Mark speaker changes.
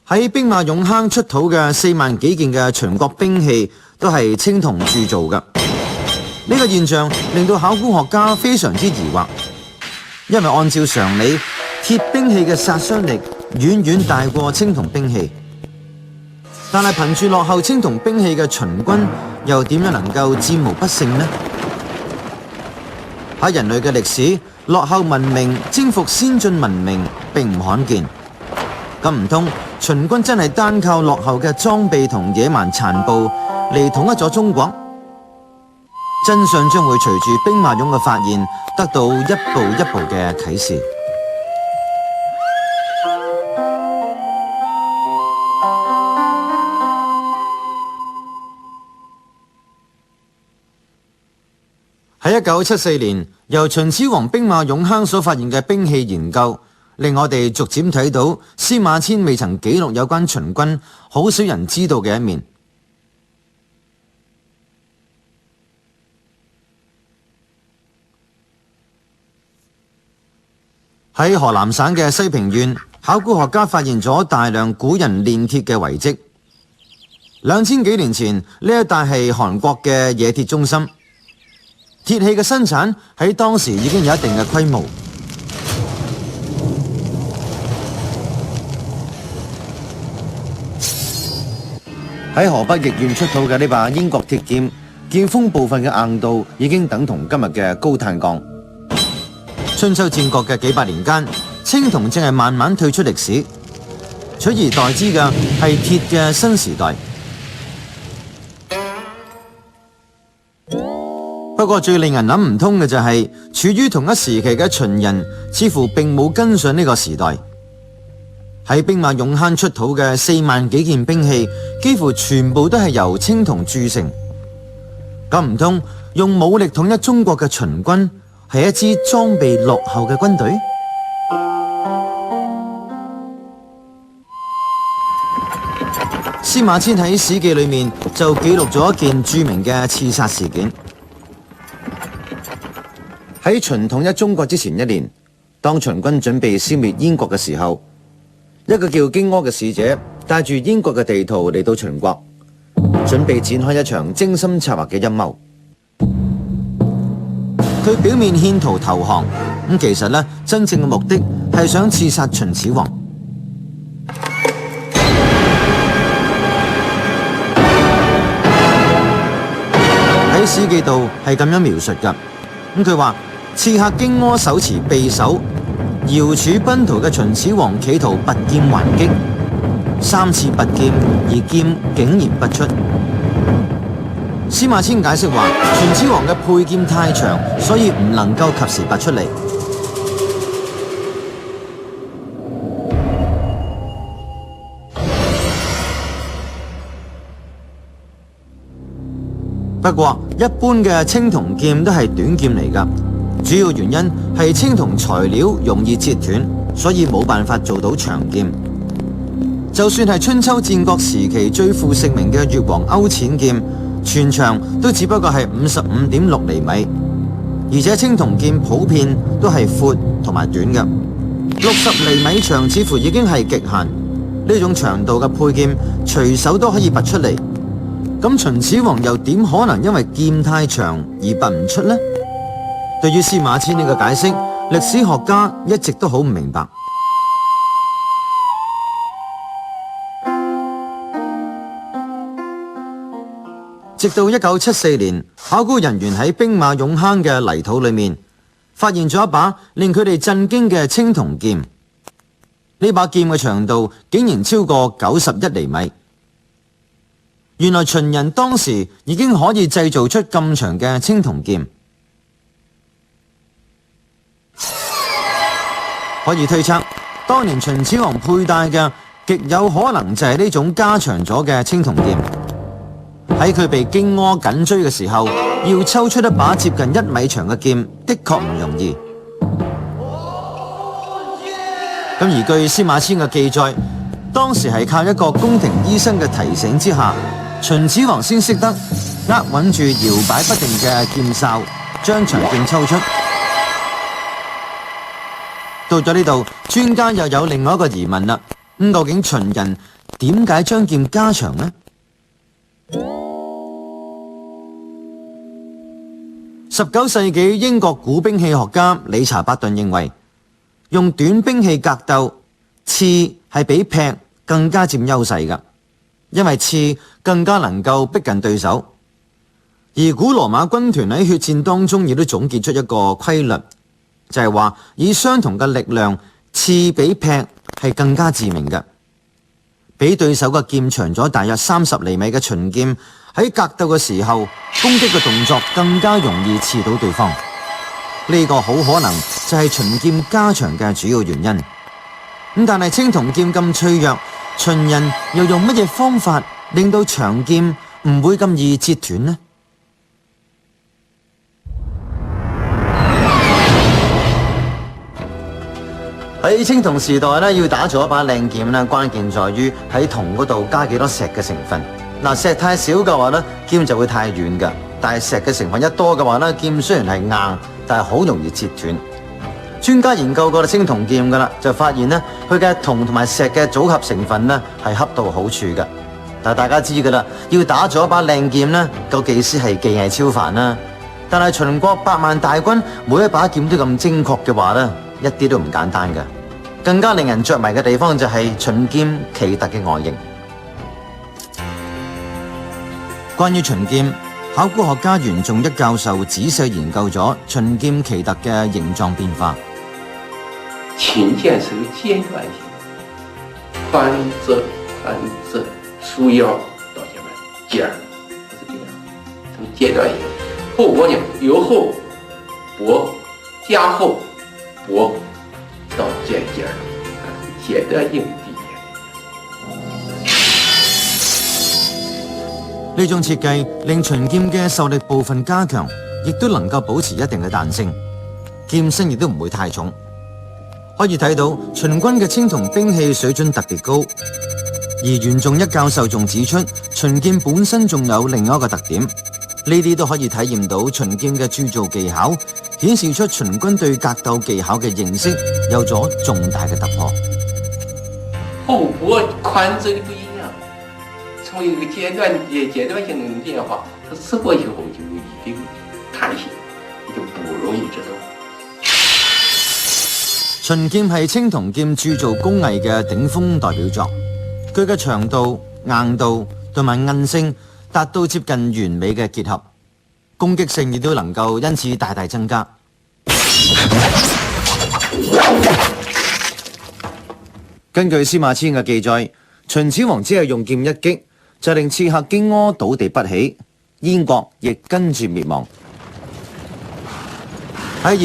Speaker 1: 喺兵馬俑坑出土嘅4萬幾件嘅秦國兵器都係青銅鑄造嘅。呢個現象令到考古學家非常之疑惑，因為按照常理，鐵兵器嘅殺傷力遠遠大過青銅兵器，但係憑住落後青銅兵器嘅秦軍又點樣能夠戰無不勝呢？喺人類嘅歷史，落後文明征服先進文明並唔罕見。咁唔通秦軍真係單靠落後嘅裝備同野蠻殘暴嚟統一咗中國？真相將會隨住兵馬俑嘅發現得到一步一步嘅啟示。喺1974年，由秦始皇兵馬俑坑所發現嘅兵器研究，令我哋逐漸睇到司馬遷未曾記錄有關秦軍好少人知道嘅一面。喺河南省嘅西平縣，考古學家發現咗大量古人煉鐵嘅遺跡。2000幾年前，呢一帶係韓國嘅冶鐵中心，鐵器嘅生產喺當時已經有一定嘅規模。喺河北易縣出土嘅呢把燕國鐵劍，劍鋒部分嘅硬度已經等同今日嘅高碳鋼。春秋戰國嘅幾百年間，青銅正係慢慢退出歷史，取而代之嘅係鐵嘅新時代。不過最令人諗唔通嘅就係，處於同一時期嘅秦人似乎並冇跟上呢個時代。喺兵馬俑坑出土嘅4萬幾件兵器，幾乎全部都係由青銅鑄成。咁唔通用武力統一中國嘅秦軍係一支裝備落後嘅軍隊？司馬遷喺《史記》裏面就記錄咗一件著名嘅刺殺事件。喺秦統一中國之前1年，當秦軍準備消滅燕國嘅時候，一個叫荊軻嘅使者帶住燕國嘅地圖嚟到秦國，準備展開一場精心策劃嘅陰謀。佢表面獻圖投降，咁其實真正嘅目的係想刺殺秦始皇。喺《史記》度係咁樣描述㗎，佢話刺客荊軻手持匕首，遙處奔逃嘅秦始皇企圖拔劍還擊，3次拔劍而劍竟然不出。司馬遷解釋話，秦始皇嘅佩劍太長，所以唔能夠及時拔出嚟。不過，一般嘅青銅劍都係短劍嚟㗎，主要原因係青銅材料容易折斷，所以冇辦法做到長劍。就算係春秋戰國時期最負盛名嘅越王勾踐劍，全長都只不過係55.6厘米，而且青銅劍普遍都係闊同埋短嘅，60厘米長似乎已經係極限。呢種長度嘅佩劍隨手都可以拔出嚟，咁秦始皇又點可能因為劍太長而拔唔出呢？對於司馬遷呢個解釋，歷史學家一直都好唔明白。直到1974年，考古人員喺兵馬俑坑嘅泥土裏面發現咗一把令佢哋震驚嘅青銅劍。呢把劍嘅長度竟然超過91厘米。原來秦人當時已經可以製造出咁長嘅青銅劍，可以推測當年秦始皇佩戴嘅極有可能就係呢種加長咗嘅青銅劍。喺佢被荊軻緊追嘅時候，要抽出一把接近1米長嘅劍，的確唔容易。咁而據司馬遷嘅記載，當時係靠一個宮廷醫生嘅提醒之下，秦始皇先識得握穩住搖擺不定嘅劍鞘，將長劍抽出。到咗呢度，專家又有另外一個疑問啦。究竟秦人點解將劍加長呢？19世紀英國古兵器學家理查伯頓認為，用短兵器格鬥，刺係比劈更加佔優勢㗎，因為刺更加能夠逼近對手。而古羅馬軍團喺血戰當中亦都總結出一個規律，就係話以相同嘅力量，刺比劈係更加致命嘅。比對手嘅劍長咗大約30厘米嘅秦劍，喺格鬥嘅時候，攻擊嘅動作更加容易刺到對方。呢個好可能就係秦劍加長嘅主要原因。但係青銅劍咁脆弱，秦人又用乜嘢方法令到長劍唔會咁易折斷呢？喺青銅時代咧，要打造一把靚劍咧，關鍵在於喺銅嗰度加幾多石嘅成分。石太少嘅話咧，劍就會太軟㗎；但係石嘅成分一多嘅話咧，劍雖然係硬，但係好容易折斷。專家研究過青銅劍㗎啦，就發現咧，佢嘅銅同埋石嘅組合成分咧係恰到好處㗎。但係大家知㗎啦，要打造一把靚劍咧，個技師係技藝超凡啦。但係秦國100萬大軍，每一把劍都咁精確嘅話咧，一啲都唔簡單㗎。更加令人着迷嘅地方就係秦劍奇特嘅外形。關於秦劍，考古學家袁仲一教授仔細研究咗秦劍奇特嘅形狀變化。
Speaker 2: 秦劍是有階段性，寬窄，束腰到前面尖兒，是這樣，是階段性。後脖呢，由後脖加厚脖到尖尖兒，階段性遞減。
Speaker 1: 呢種設計令秦劍嘅受力部分加強，亦都能夠保持一定嘅彈性，劍身亦都唔會太重。可以睇到秦軍嘅青銅兵器水準特別高，而袁仲一教授仲指出，秦劍本身仲有另外一個特點，呢啲都可以體驗到秦劍嘅鑄造技巧，顯示出秦軍對格鬥技巧嘅認識有咗重大嘅突破。
Speaker 2: 後脖寬窄的不一樣，從一個階段性的變化，它刺過以後就有一定彈性，就不容易折斷。
Speaker 1: 秦劍係青銅劍鑄造工藝嘅頂峰代表作，佢嘅長度、硬度同埋韌性達到接近完美嘅結合，攻擊性亦都能夠因此大大增加。根據司馬遷嘅記載，秦始皇只係用劍一擊，就令刺客荊軻倒地不起，燕國亦跟住滅亡。喺